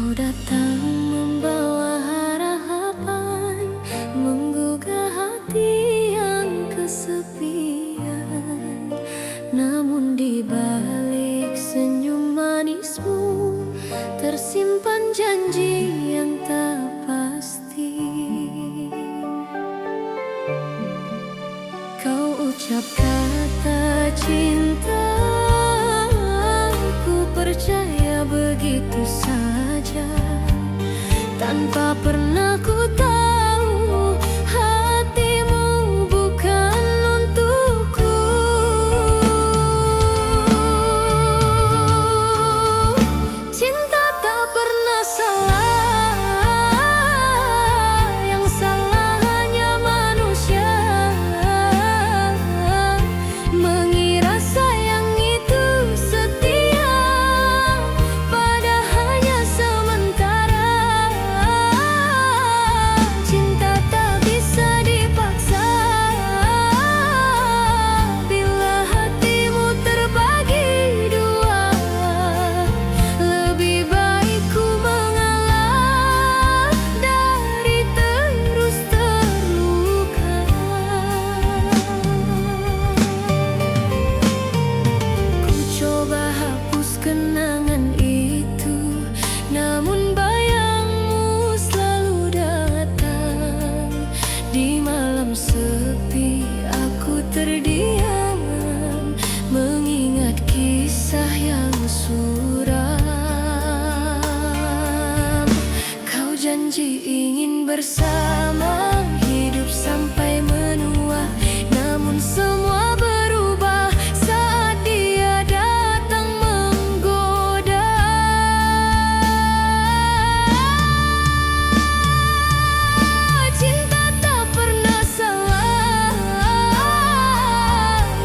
Kau datang membawa harapan, menggugah hati yang kesepian. Namun di balik senyum manismu tersimpan janji yang tak pasti. Kau ucap kata cinta, ku percaya begitu saja, tanpa pernah ku tahu hatimu bukan untukku. Cinta tak pernah salah, yang salah hanya manusia. Mengira sayang itu setia, padahal hanya sementara. Cinta tak bisa dipaksa, bila hatimu terbagi dua. Lebih baik ku mengalah dari terus terluka. Ku coba hapus kenangan itu, namun bayangmu selalu datang. Di malam sepi aku terdiam, mengingat kisah yang suram. Kau janji ingin bersama, hidup sampai menua, namun semua berubah saat dia datang menggoda. Cinta tak pernah salah,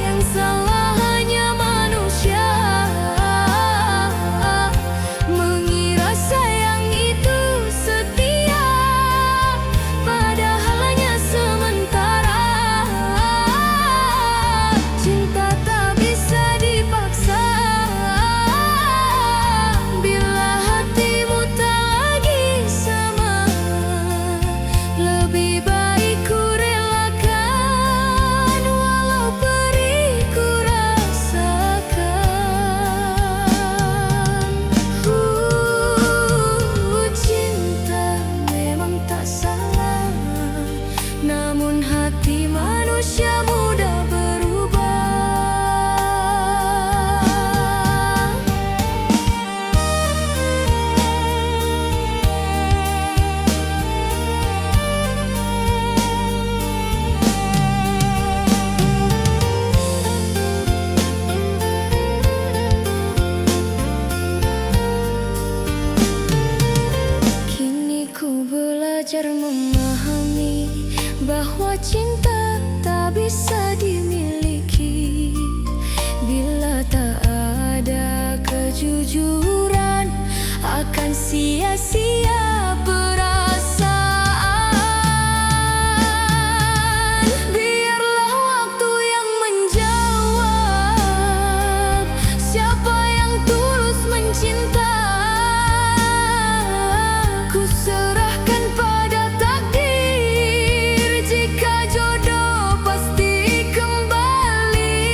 yang salah hanya manusia. Mengira sayang itu setia, padahal hanya sementara. Cinta tak bisa dipaksa, bila hatimu tak lagi sama. Lebih baik ku relakan, walau perih ku rasakan. Cinta memang tak salah, namun hati manusia mudah berubah. Kini ku belajar memahami bahwa cinta tak bisa dimiliki bila tak ada kejujuran. Akan sia-sia perasaan. Biarlah waktu yang menjawab siapa yang tulus mencinta. Ku serahkan pada takdir, jika jodoh pasti kembali.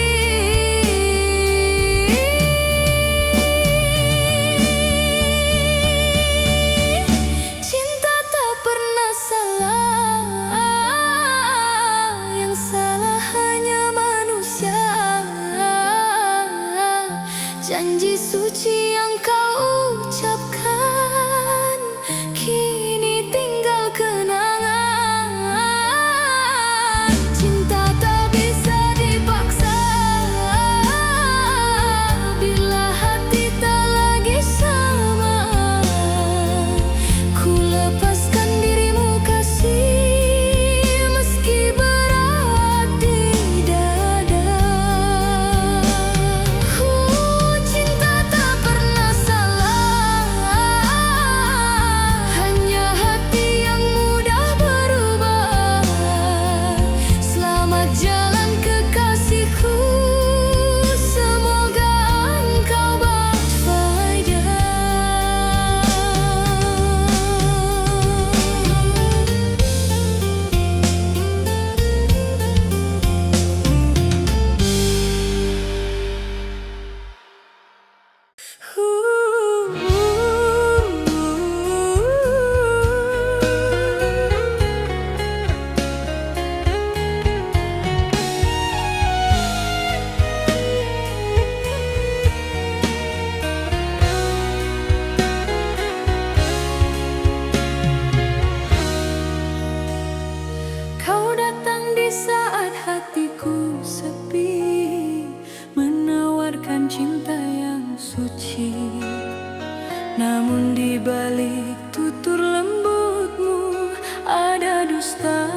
Namun di balik tutur lembutmu ada dusta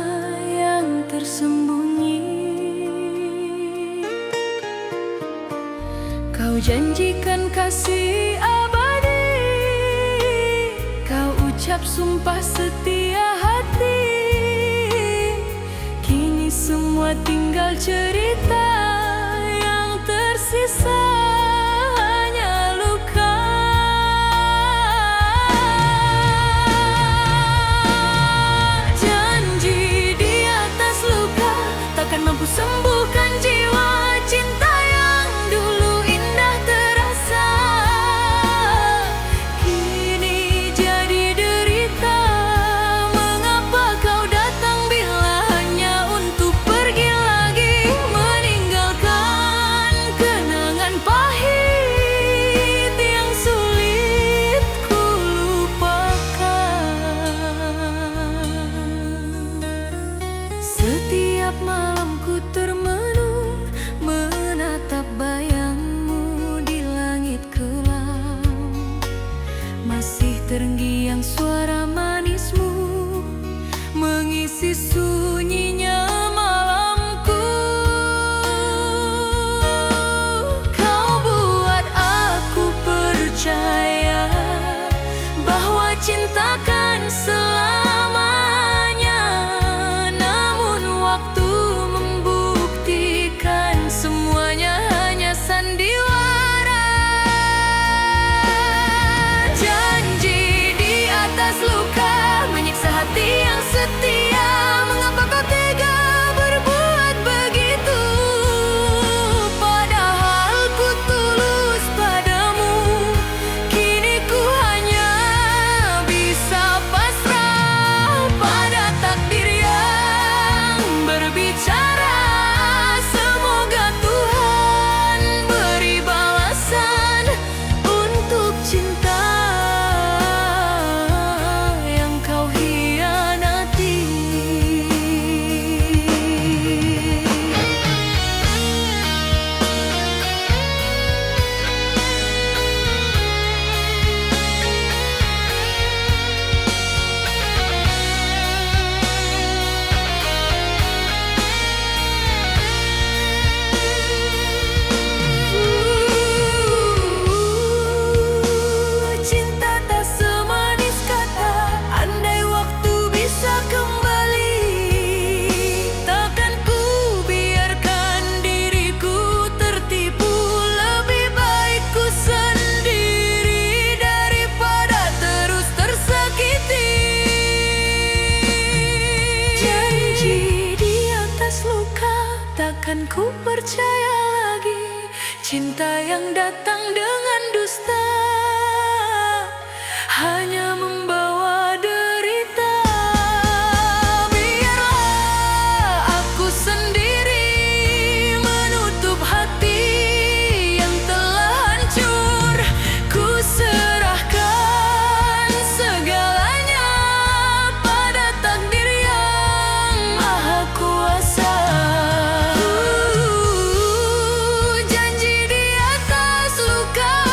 yang tersembunyi. Kau janjikan kasih abadi, kau ucap sumpah setia hati. Kini semua tinggal cerita, yang tersisa hanya luka. Janji di atas luka takkan mampu sembuhkan jiwa. Cinta yang dulu indah terasa kini jadi derita. Mengapa kau datang bila hanya untuk pergi lagi, meninggalkan kenangan pahit yang sulit ku lupakan. Setiap malam ku termenung menatap bayangmu di langit kelam. Masih terngiang suara manismu mengisi sunyinya malamku. Kau buat aku percaya bahwa cinta kan selamanya. Namun waktu membuktikan semuanya hanya sandiwara. Janji di atas luka menyiksa hati yang setia. Mengapa kau tega berbuat begitu? Padahal ku tulus padamu. Kini ku hanya bisa pasrah pada takdir yang berbicara. Semoga Tuhan beri balasan untuk cinta yang kau hianati. Cinta tak semanis kata. Andai waktu bisa kembali, takkan ku biarkan diriku tertipu. Lebih baik ku sendiri daripada terus tersakiti. Janji di atas luka takkan ku percaya lagi. Cinta yang datang dengan dusta hanya membawa derita. Biarlah aku sendiri menutup hati yang telah hancur. Ku serahkan segalanya pada takdir yang maha kuasa. Janji di atas luka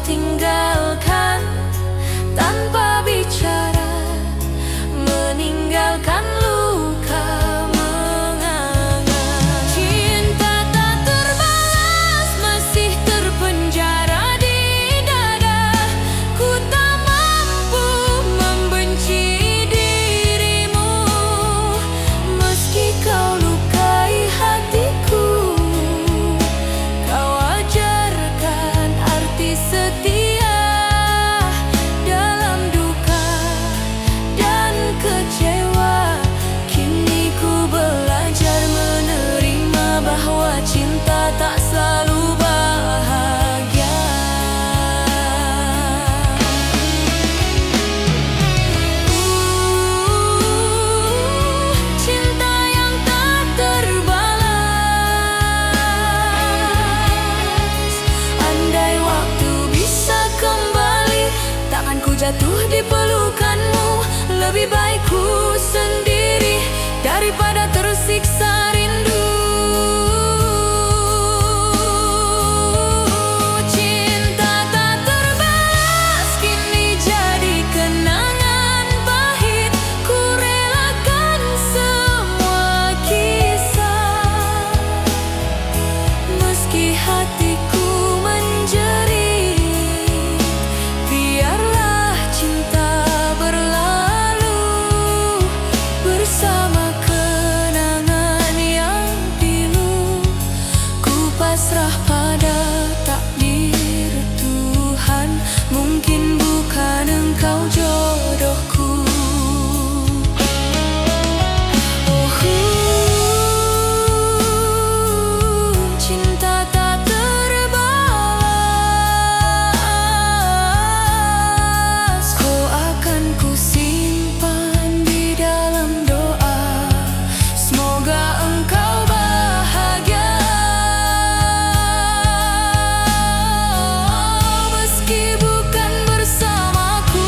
tinggalkan tanpa bicara, meninggalkan luka menganga. Cinta tak terbalas, masih terpenjara di dada. Ku tak mampu membenci dirimu, meski kau lukai hatiku. Kau ajarkan arti setia dalam duka dan kecewa. Kini ku belajar menerima bahwa cinta tak selalu bahagia. Cinta yang tak terbalas. Andai waktu bisa kembali, takkan ku jatuh di pelukanmu. Lebih baik ku sendiri daripada tersiksa rindu. Cinta tak terbalas, kini jadi kenangan pahit. Ku relakan semua kisah, meski hatiku menjerit. Biarlah cinta berlalu bersama kenangan yang pilu. Ku pasrah pada takdir Tuhan, mungkin bukan engkau jodohku. Cinta tak terbalas. Kau akan ku simpan di dalam doa, semoga engkau bahagia. Meski bukan bersamaku.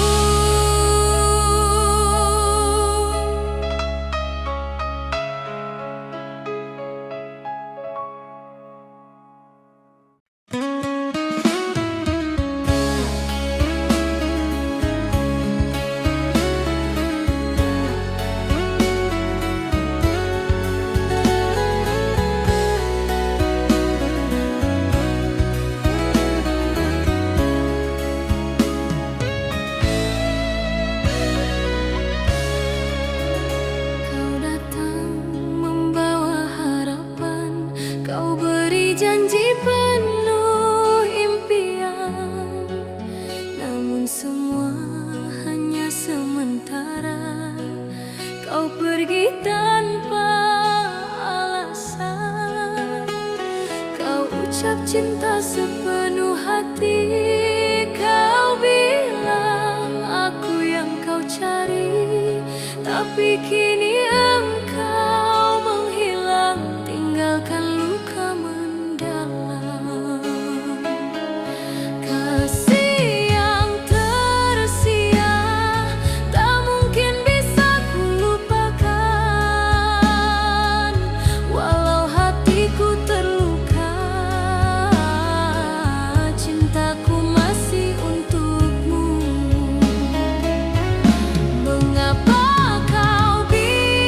Kau datang membawa harapan, kau beri janji penuh impian. Namun semua hanya sementara, kau pergi tanpa alasan. Kau ucap cinta sepenuh hati, kau bilang aku yang kau cari. Tapi kini engkau menghilang, tinggalkan luka mendalam. Kasih yang tersia tak mungkin bisa ku lupakan. Walau hatiku terluka, cintaku masih untukmu. Mengapa kau biarkan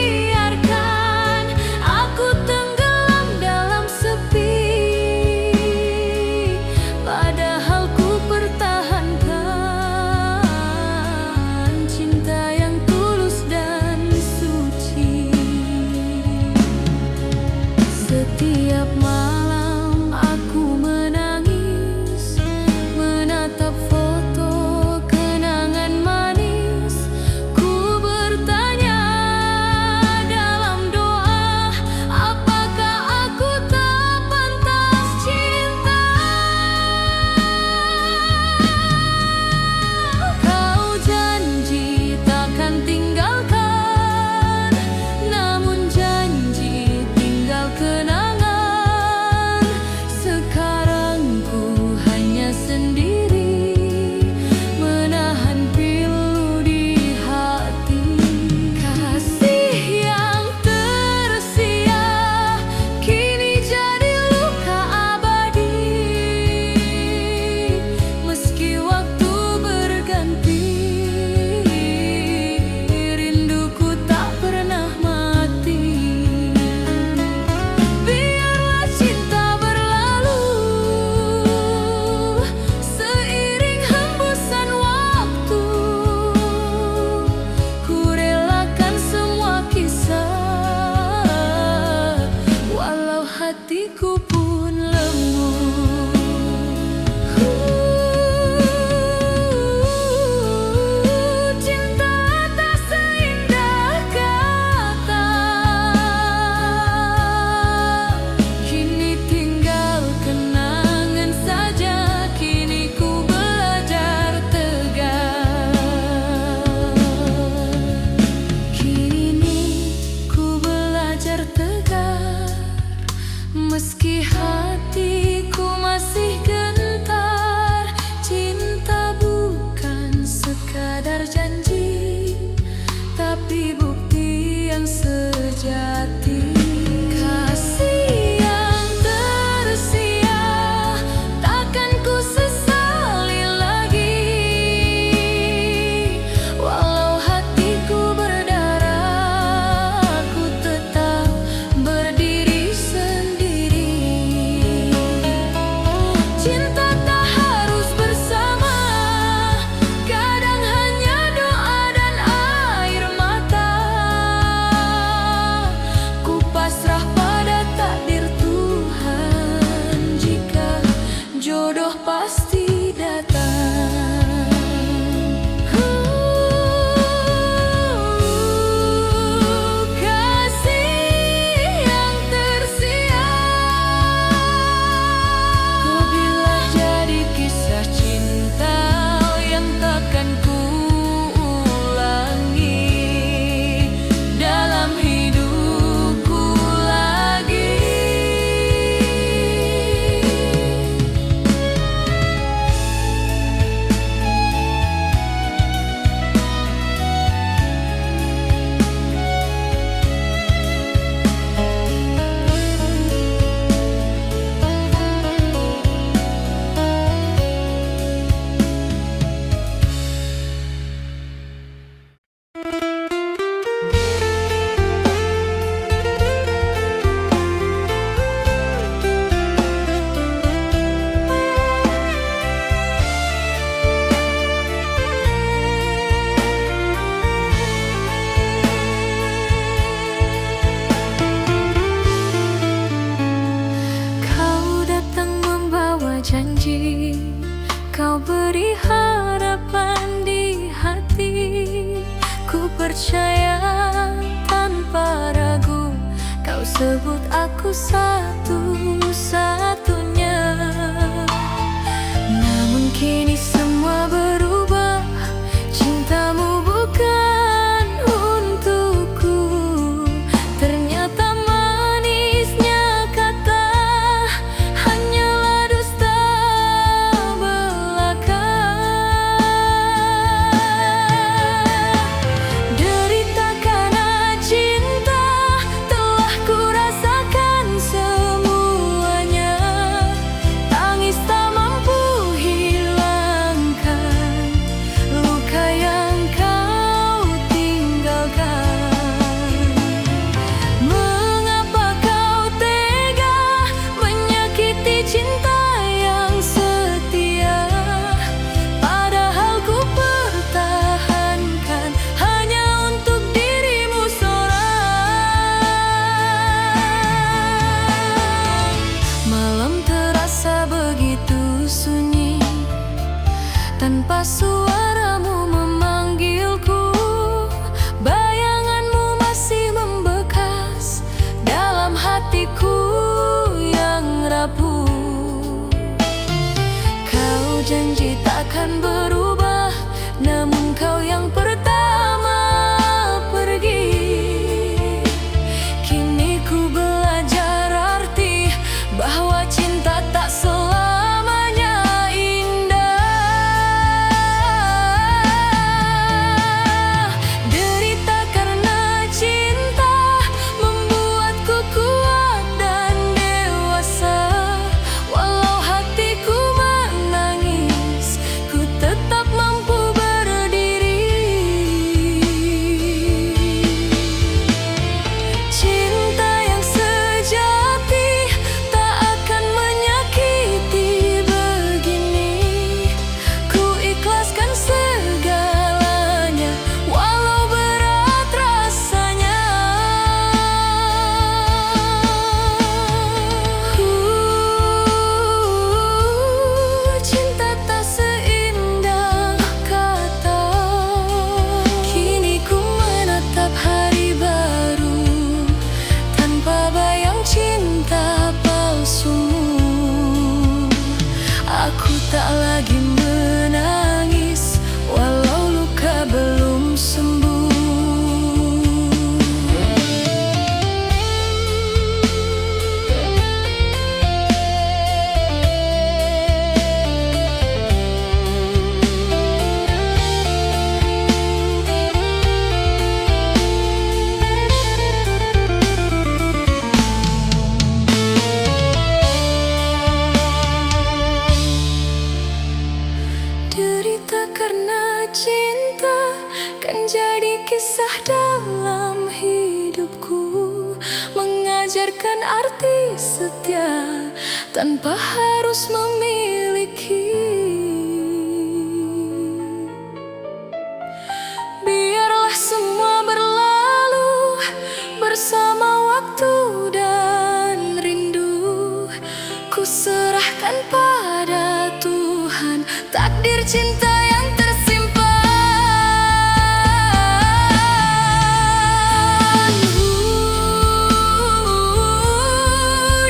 memberi harapan di hati. Ku percaya tanpa ragu, kau sebut aku satu-satunya. Namun kini semua berubah, cintamu bukan untukku. Ternyata manisnya kata hanyalah dusta belaka. Derita karena cinta telah kurasakan semuanya. Tangis tak mampu hilangkan luka yang kau tinggalkan. Mengapa kau tega menyakiti cinta yang setia? Padahal ku pertahankan hanya untuk dirimu seorang. Malam terasa begitu sunyi, tanpa suaramu memanggilku. Bayanganmu masih membekas dalam hatiku yang rapuh. Kau janji takkan berubah, namun kau yang pertama pergi. Kini ku belajar arti bahwa cinta tak selamanya indah. Derita karena cinta membuatku kuat dan dewasa. Walau hatiku menangis, ku tetap mampu berdiri. Cinta yang sejati tak akan menyakiti begini. Ku ikhlaskan segalanya, walau berat rasanya. Cinta tak seindah kata. Kini ku menatap hari baru tanpa bayang cinta palsumu. Aku tak lagi menangis walau luka belum sembuh. Derita karena cinta kan jadi kisah dalam hidupku. Mengajarkan arti setia tanpa harus memiliki. Biarlah semua berlalu bersama waktu dan rindu. Ku serahkan pada Tuhan takdir cinta yang tersimpan.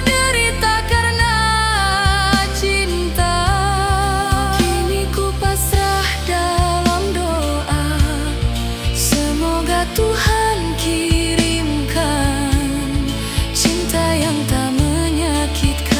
Derita karena cinta, kini ku pasrah dalam doa. Semoga Tuhan kirimkan cinta yang tak menyakitkan.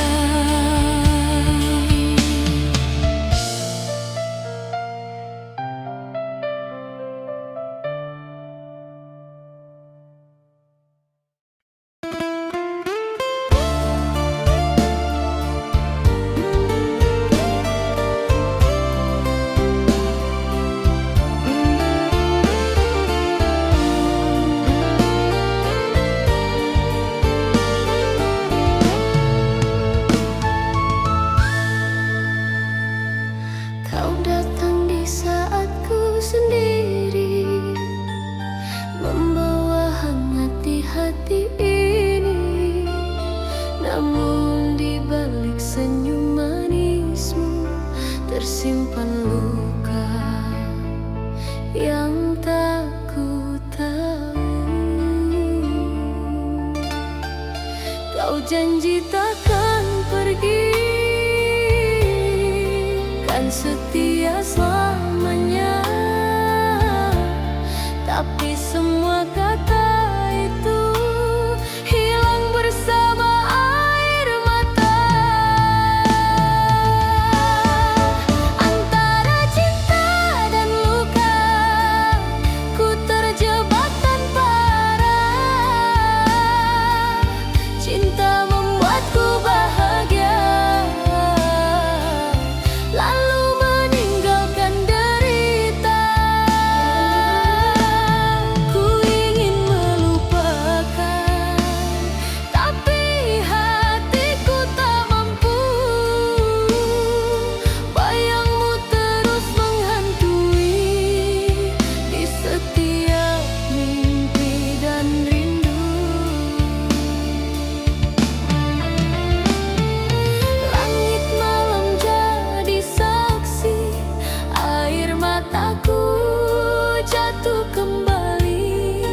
Namun di balik senyum manismu tersimpan luka. setia selamanya. Tapi semua kata itu hilang bersama air mata. Antara cinta dan luka, ku terjebak tanpa arah. Cinta membuatku bahagia, lalu meninggalkan derita. Ku ingin melupakan, tapi hatiku tak mampu. Bayangmu terus menghantui di setiap mimpi dan rindu. Langit malam jadi saksi, air mataku jatuh kembali.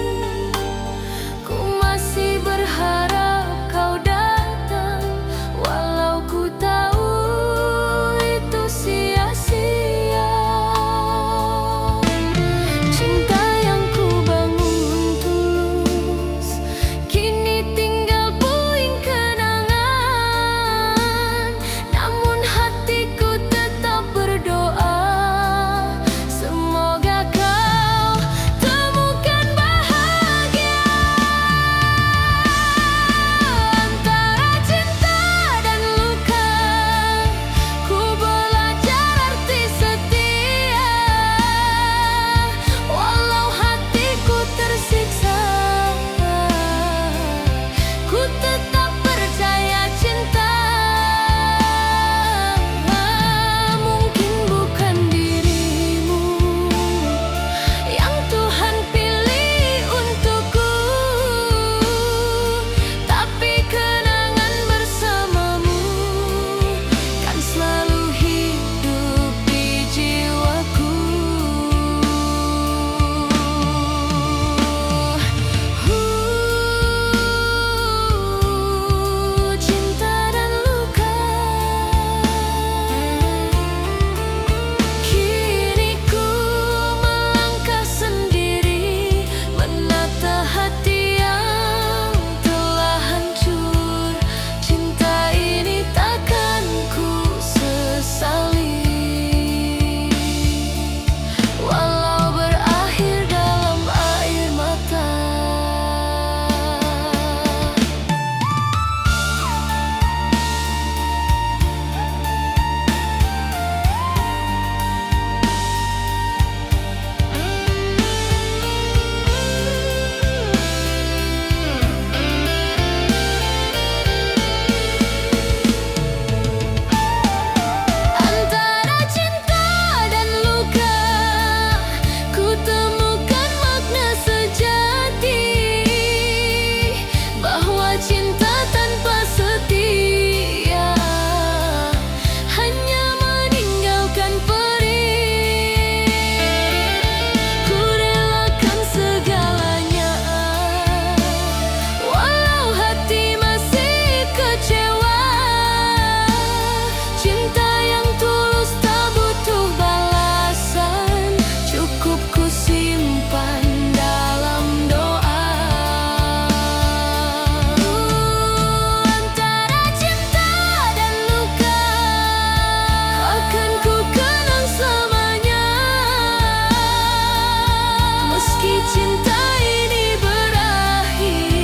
Ku masih berharap kau datang, walau ku tahu itu sia-sia. Cinta yang ku bangun tulus kini tinggal puing kenangan. Namun hatiku tetap berdoa, semoga kau temukan bahagia. Antara cinta dan luka, ku belajar arti setia. Walau hatiku tersiksa, ku tetap percaya cinta. Mungkin bukan dirimu yang Tuhan pilih untukku, tapi kenangan bersamamu kan selalu hidup di jiwaku. Cinta dan luka, kini ku melangkah sendiri, menata hati yang telah hancur. Cinta ini takkan ku sesali, walau berakhir dalam air mata. Antara cinta dan luka, ku temukan makna sejati, bahwa cinta tanpa setia hanya meninggalkan perih. Ku relakan segalanya, walau hati masih kecewa. Cinta yang tulus tak butuh balasan, cukup ku simpan dalam doa. Antara cinta dan luka, akan ku kenang selamanya. Meski cinta ini berakhir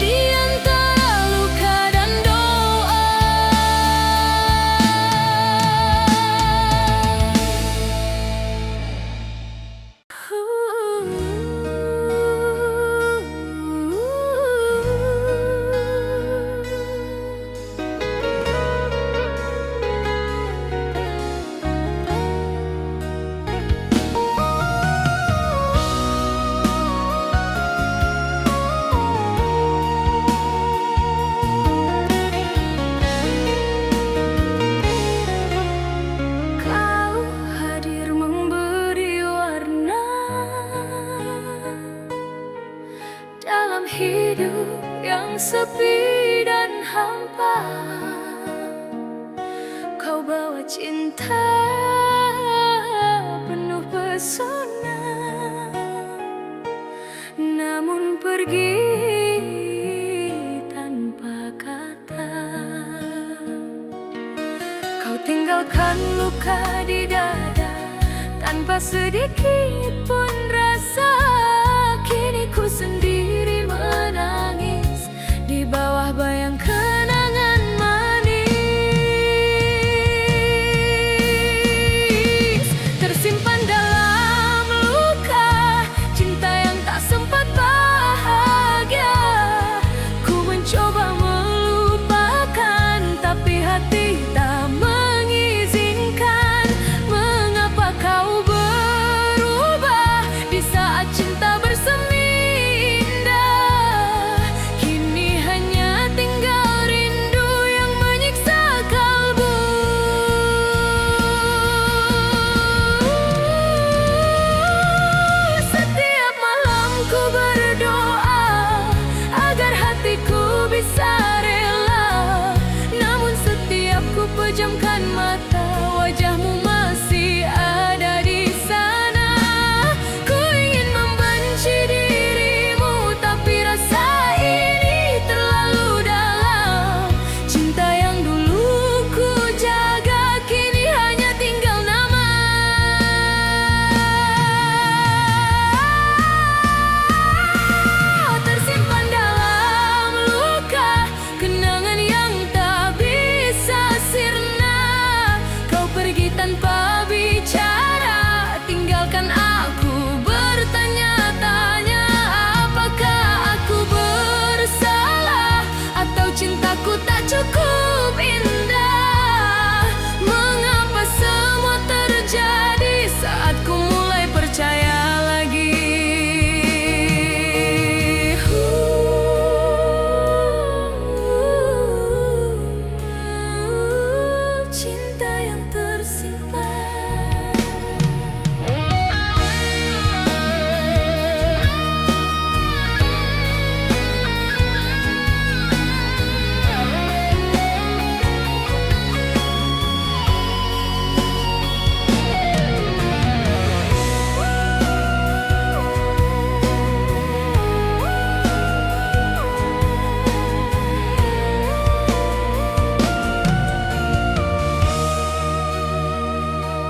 di antara luka dan doa. Kau hadir memberi warna dalam hidup yang sepi dan hampa. Kau bawa Cinta penuh pesona, namun pergi tanpa kata. Kau tinggalkan luka di dada tanpa sedikit pun rasa. Kini ku sendiri menangis di bawah bayang kenangan manis. Tersimpan dalam luka cinta yang tak sempat bahagia. Ku mencoba melupakan tapi hati tak mengizinkan. Mengapa kau berubah di saat cinta bersemi indah? Kini hanya tinggal rindu yang menyiksa kalbu. Setiap malam ku berdoa agar hatiku bisa rela, namun setiap ku pejamkan mata, wajahmu masih ada di sana. Ku ingin membenci dirimu, tapi rasa ini terlalu dalam. Cinta yang dulu ku jaga kini hanya tinggal nama. Tersimpan dalam luka kenangan yang tak bisa sirna. Kau pergi tanpa bicara, tinggalkan aku bertanya-tanya. Apakah aku bersalah atau cintaku tak cukup indah? Mengapa semua terjadi saat ku mulai percaya lagi? Cinta yang tersimpan.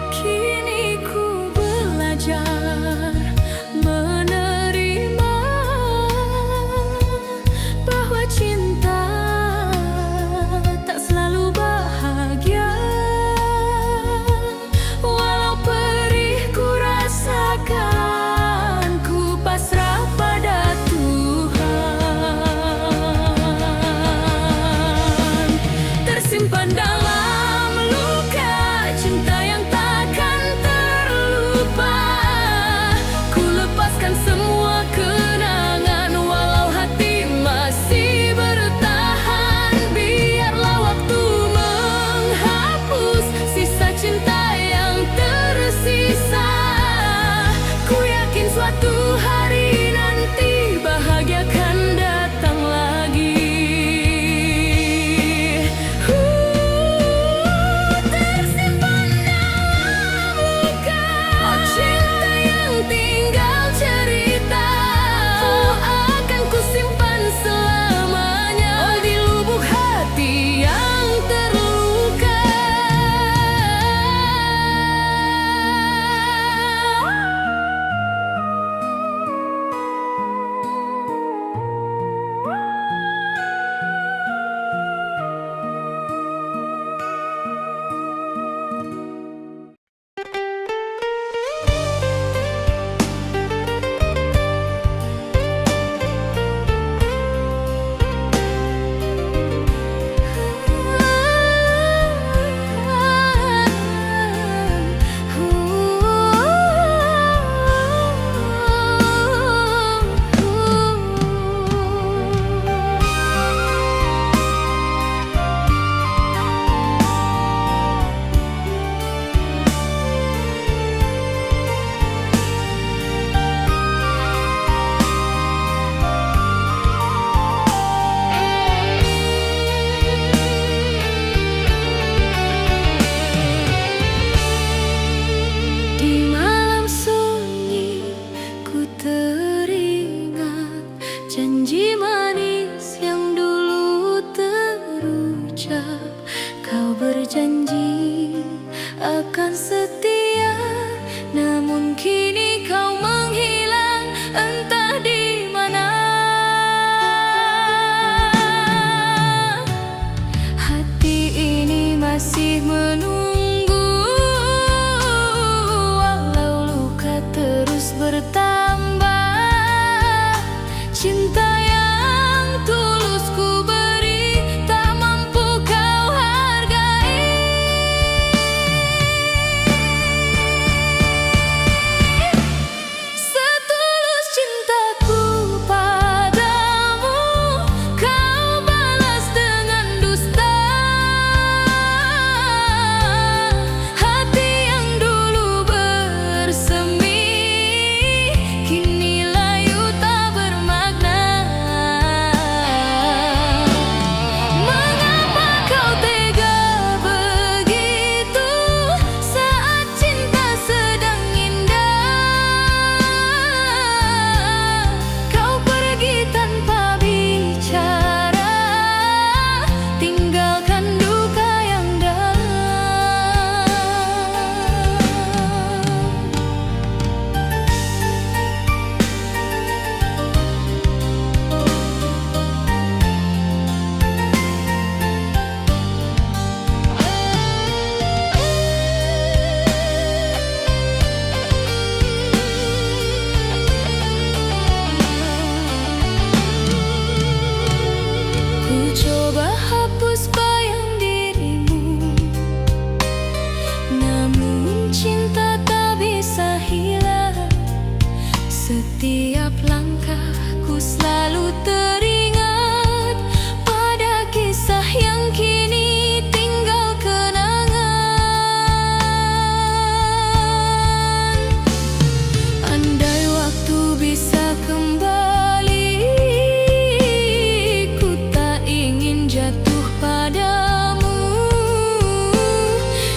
Kini ku belajar menerima bahwa cinta tak selalu bahagia. Walau perih ku rasakan, ku pasrah pada Tuhan. Tersimpan dalam luka cinta yang takkan terlupa. setia, namun kini kau menghilang entah di mana. Hati ini masih menunggu, walau luka terus bertambah. Cinta yang tulus ku beri tak mampu kau hargai. Setulus cintaku padamu, kau balas dengan dusta. Hati yang dulu bersemi kini layu tak bermakna. Mengapa kau tega begitu saat cinta sedang indah? Kau pergi tanpa bicara, tinggalkan duka yang dalam. Ku coba hapus bayang dirimu, namun cinta tak bisa hilang. Setiap langkahku selalu teringat pada kisah yang kini tinggal kenangan. Andai waktu bisa kembali, ku tak ingin jatuh padamu.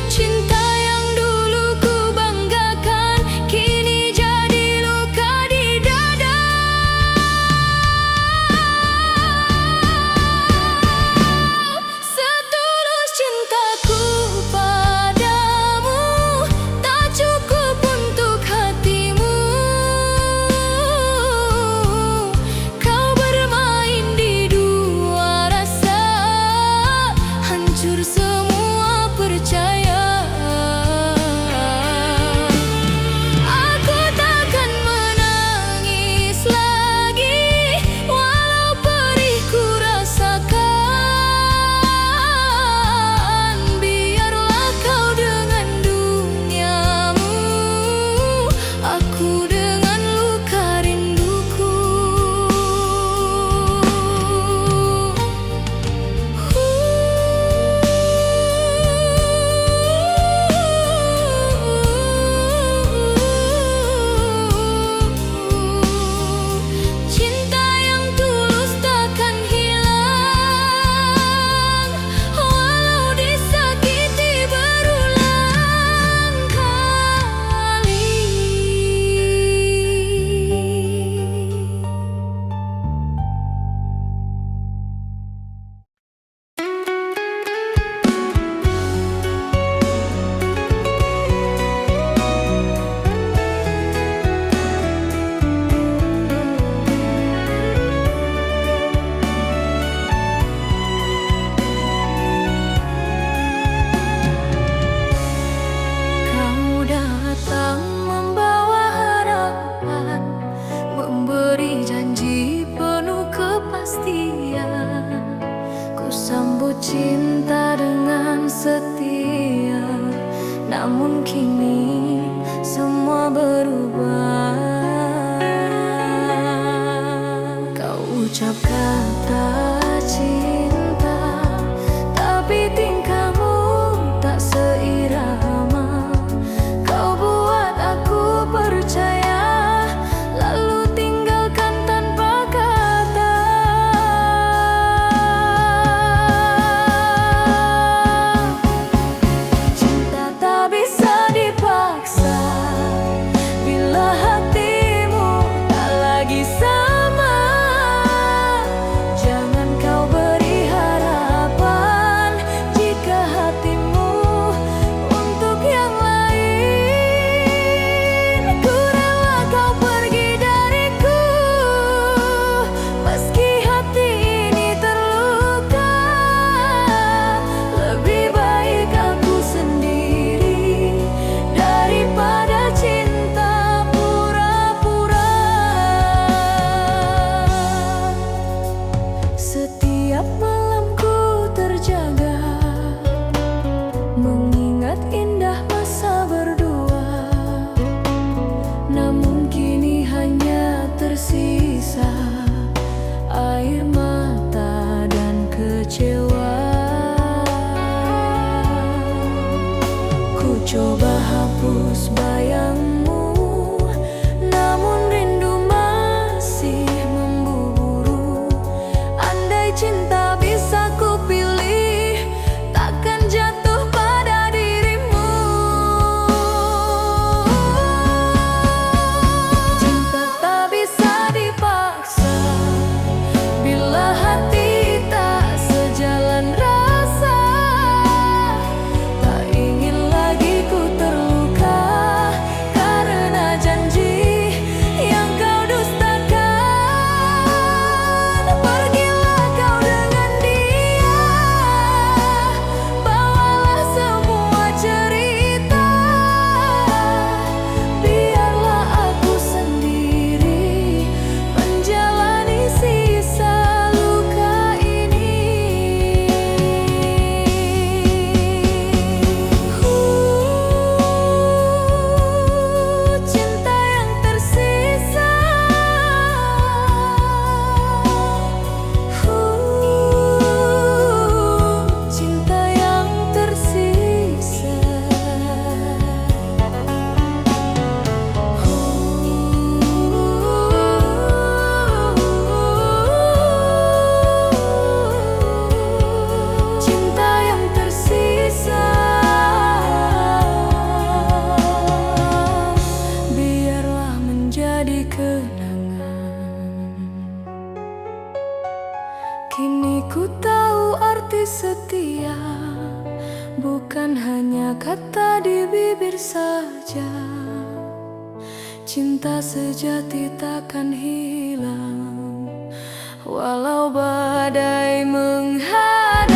Cinta yang dulu ku banggakan kini jadi luka di dada. Setulus cintaku padamu tak cukup untuk hatimu. Kau bermain di dua rasa, hancur semua percaya. Aku takkan menangis lagi, walau perih ku rasakan. Biarlah kau dengan duniamu, aku dengan luka rinduku. Cinta yang tulus takkan hilang, walau disakiti berulang kali. Kau datang membawa harapan, memberi janji penuh kepastian. Ku sambut cinta dengan setia, namun kini semua berubah. Kau ucap kata cinta, tapi tingkahmu tak seirama. Kau buat aku percaya, lalu tinggalkan tanpa kata. Cinta tak bisa dipaksa, bila kata di bibir saja. Cinta sejati takkan hilang walau badai menghadang.